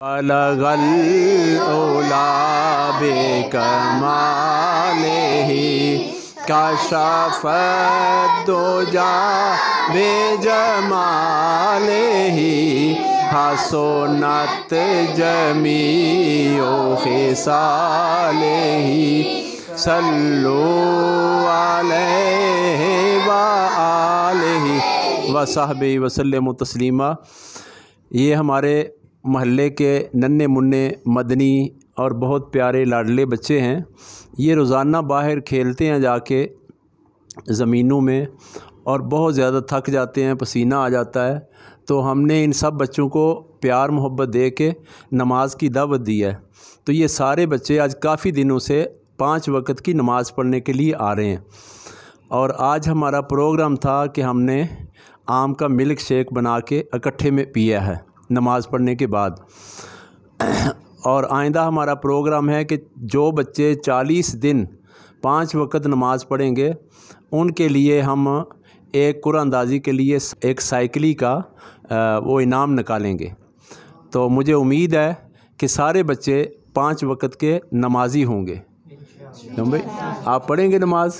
बलगल उला बेकमालिही कशफ़त दुजा बेजमालिही हसनत जमीउ खिसालिही सल्लु अलैहि व आलिहि व सहबिही वसल्लमु तस्लीमा। ये हमारे महल्ले के नन्हे मुन्ने मदनी और बहुत प्यारे लाडले बच्चे हैं। ये रोज़ाना बाहर खेलते हैं जाके ज़मीनों में और बहुत ज़्यादा थक जाते हैं, पसीना आ जाता है। तो हमने इन सब बच्चों को प्यार मोहब्बत दे के नमाज की दावत दी है। तो ये सारे बच्चे आज काफ़ी दिनों से 5 वक्त की नमाज़ पढ़ने के लिए आ रहे हैं। और आज हमारा प्रोग्राम था कि हमने आम का मिल्क शेक बना के इकट्ठे में पिया है नमाज़ पढ़ने के बाद। और आइंदा हमारा प्रोग्राम है कि जो बच्चे 40 दिन 5 वक्त नमाज़ पढ़ेंगे उनके लिए हम एक कुरानंदाज़ी के लिए एक साइकिली का वो इनाम निकालेंगे। तो मुझे उम्मीद है कि सारे बच्चे 5 वक्त के नमाजी होंगे। क्यों भाई, आप पढ़ेंगे नमाज?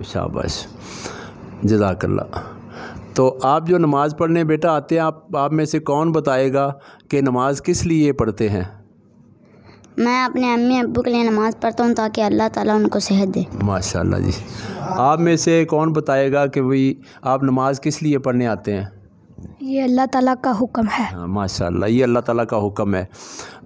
शाबाश, जज़ाकल्लाह। तो आप जो नमाज़ पढ़ने बेटा आते हैं, आप में से कौन बताएगा कि नमाज किस लिए पढ़ते हैं? मैं अपने अम्मी अब्बू के लिए नमाज़ पढ़ता हूँ ताकि अल्लाह ताला उनको सेहत दे। माशाल्लाह जी। आप में से कौन बताएगा कि भाई आप नमाज किस लिए पढ़ने आते हैं? ये अल्लाह ताला का हुक्म है। हाँ माशाल्लाह, ये अल्लाह ताला का हुक्म है।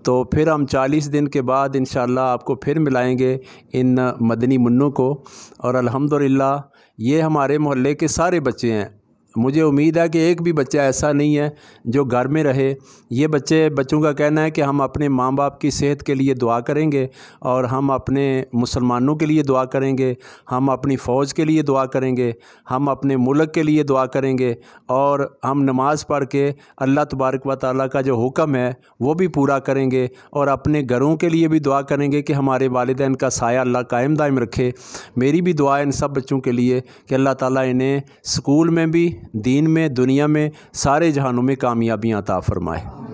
तो फिर हम 40 दिन के बाद इंशाअल्लाह आपको फिर मिलाएंगे इन मदनी मुन्नों को। और अल्हम्दुलिल्लाह ये हमारे मोहल्ले के सारे बच्चे हैं। मुझे उम्मीद है कि एक भी बच्चा ऐसा नहीं है जो घर में रहे। ये बच्चों का कहना है कि हम अपने माँ बाप की सेहत के लिए दुआ करेंगे और हम अपने मुसलमानों के लिए दुआ करेंगे, हम अपनी फ़ौज के लिए दुआ करेंगे, हम अपने मुल्क के लिए दुआ करेंगे और हम नमाज़ पढ़ के अल्लाह तबारक व तआला का जो हुक्म है वो भी पूरा करेंगे। और अपने घरों के लिए भी दुआ करेंगे कि हमारे वालिदैन का साया अल्लाह कायम दायम रखे। मेरी भी दुआ है इन सब बच्चों के लिए कि अल्लाह ताला इन्हें स्कूल में भी, दीन में, दुनिया में, सारे जहानों में कामयाबियाँ अता फ़रमाए।